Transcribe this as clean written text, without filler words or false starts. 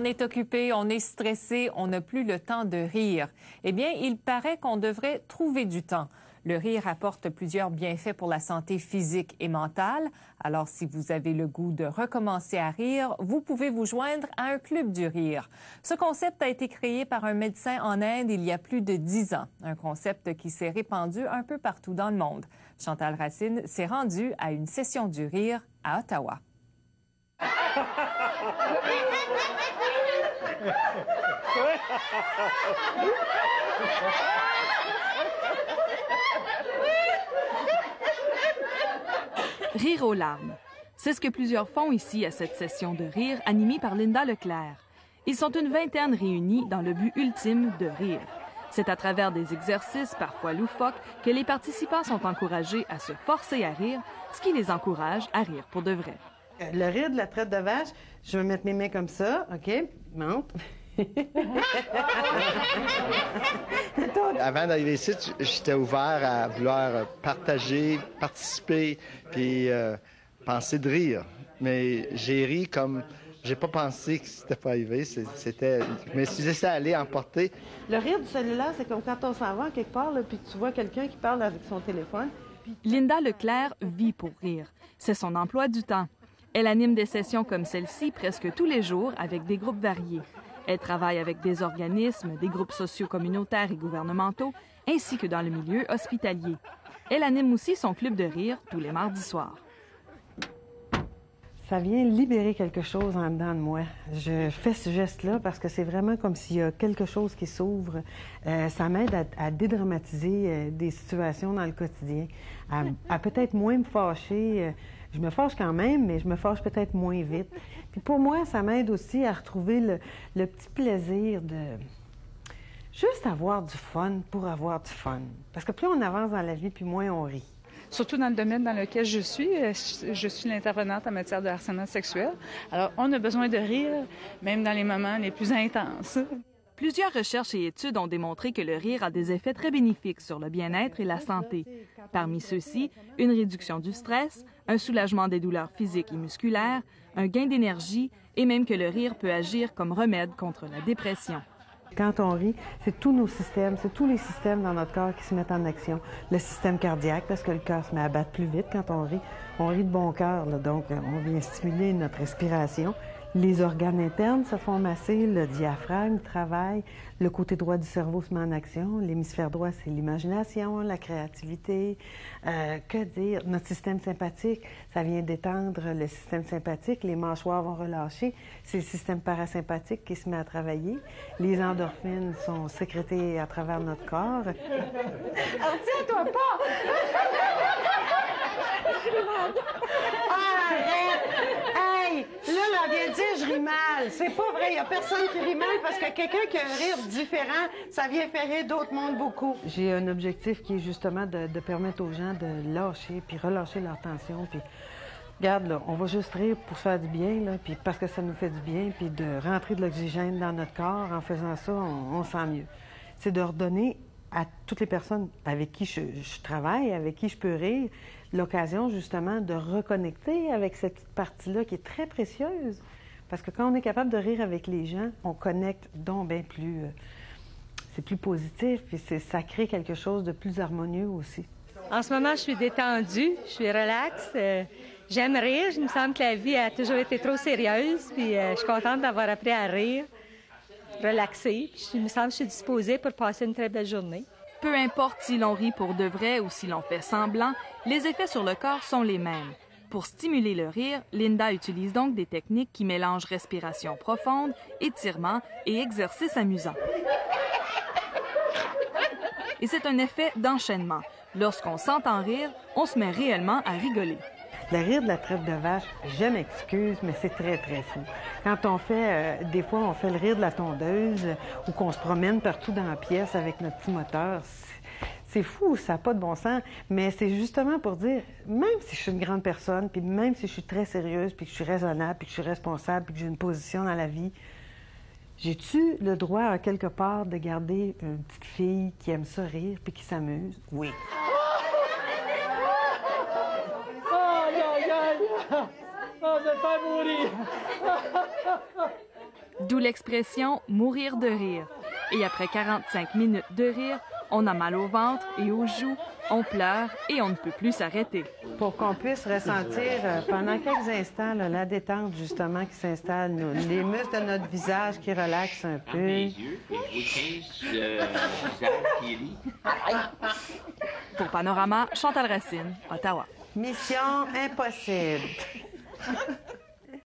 On est occupé, on est stressé, on n'a plus le temps de rire. Eh bien, il paraît qu'on devrait trouver du temps. Le rire apporte plusieurs bienfaits pour la santé physique et mentale. Alors, si vous avez le goût de recommencer à rire, vous pouvez vous joindre à un club du rire. Ce concept a été créé par un médecin en Inde il y a plus de 10 ans. Un concept qui s'est répandu un peu partout dans le monde. Chantal Racine s'est rendue à une session du rire à Ottawa. Rire aux larmes. C'est ce que plusieurs font ici à cette session de rire animée par Linda Leclerc. Ils sont une vingtaine réunis dans le but ultime de rire. C'est à travers des exercices parfois loufoques que les participants sont encouragés à se forcer à rire, ce qui les encourage à rire pour de vrai. Le rire de la traite de vache, je vais mettre mes mains comme ça, OK? Monte. Avant d'arriver ici, j'étais ouvert à vouloir partager, participer, puis penser de rire. Mais j'ai ri comme... J'ai pas pensé que c'était pas arrivé. C'était... Je me suis laissé aller emporter. Le rire du cellulaire, c'est comme quand on s'en va quelque part, là, puis tu vois quelqu'un qui parle avec son téléphone. Linda Leclerc vit pour rire. C'est son emploi du temps. Elle anime des sessions comme celle-ci presque tous les jours avec des groupes variés. Elle travaille avec des organismes, des groupes sociaux communautaires et gouvernementaux, ainsi que dans le milieu hospitalier. Elle anime aussi son club de rire tous les mardis soirs. Ça vient libérer quelque chose en dedans de moi. Je fais ce geste-là parce que c'est vraiment comme s'il y a quelque chose qui s'ouvre. Ça m'aide à dédramatiser des situations dans le quotidien, à peut-être moins me fâcher. Je me fâche quand même, mais je me fâche peut-être moins vite. Puis pour moi, ça m'aide aussi à retrouver le petit plaisir de juste avoir du fun pour avoir du fun. Parce que plus on avance dans la vie, puis moins on rit. Surtout dans le domaine dans lequel je suis l'intervenante en matière de harcèlement sexuel. Alors, on a besoin de rire, même dans les moments les plus intenses. Plusieurs recherches et études ont démontré que le rire a des effets très bénéfiques sur le bien-être et la santé. Parmi ceux-ci, une réduction du stress, un soulagement des douleurs physiques et musculaires, un gain d'énergie et même que le rire peut agir comme remède contre la dépression. Quand on rit, c'est tous nos systèmes, c'est tous les systèmes dans notre corps qui se mettent en action. Le système cardiaque, parce que le cœur se met à battre plus vite quand on rit. On rit de bon cœur, donc on vient stimuler notre respiration. Les organes internes se font masser, le diaphragme travaille, le côté droit du cerveau se met en action, l'hémisphère droit, c'est l'imagination, la créativité. Que dire? Notre système sympathique, ça vient détendre le système sympathique, les mâchoires vont relâcher, c'est le système parasympathique qui se met à travailler. Les endorphines sont sécrétées à travers notre corps. Alors, tiens-toi pas! Arrête! Hey! Là, on vient de dire je ris mal. C'est pas vrai. Il n'y a personne qui rit mal parce que quelqu'un qui a un rire différent, ça vient faire rire d'autres mondes beaucoup. J'ai un objectif qui est justement de permettre aux gens de lâcher puis relâcher leur tension. Puis, regarde, là, on va juste rire pour se faire du bien, là, puis parce que ça nous fait du bien, puis de rentrer de l'oxygène dans notre corps. En faisant ça, on sent mieux. C'est de redonner à toutes les personnes avec qui je travaille, avec qui je peux rire, l'occasion justement de reconnecter avec cette petite partie-là qui est très précieuse. Parce que quand on est capable de rire avec les gens, on connecte donc bien plus... c'est plus positif et ça crée quelque chose de plus harmonieux aussi. En ce moment, je suis détendue, je suis relaxe. J'aime rire. Il me semble que la vie a toujours été trop sérieuse. Puis je suis contente d'avoir appris à rire, relaxer. Puis il me semble que je suis disposée pour passer une très belle journée. Peu importe si l'on rit pour de vrai ou si l'on fait semblant, les effets sur le corps sont les mêmes. Pour stimuler le rire, Linda utilise donc des techniques qui mélangent respiration profonde, étirement et exercices amusants. Et c'est un effet d'enchaînement. Lorsqu'on s'entend rire, on se met réellement à rigoler. Le rire de la traite de vache, je m'excuse, mais c'est très, très fou. Quand on fait, des fois, on fait le rire de la tondeuse ou qu'on se promène partout dans la pièce avec notre petit moteur, c'est fou, ça n'a pas de bon sens. Mais c'est justement pour dire, même si je suis une grande personne, puis même si je suis très sérieuse, puis que je suis raisonnable, puis que je suis responsable, puis que j'ai une position dans la vie, j'ai-tu le droit, à quelque part, de garder une petite fille qui aime ça rire, puis qui s'amuse? Oui. Oh, je vais pas mourir! D'où l'expression « mourir de rire ». Et après 45 minutes de rire, on a mal au ventre et aux joues, on pleure et on ne peut plus s'arrêter. Pour qu'on puisse ressentir pendant quelques instants là, la détente justement qui s'installe, les muscles de notre visage qui relaxent un peu. Les yeux, et le visage qui rit. Pour Panorama, Chantal Racine, Ottawa. Mission impossible.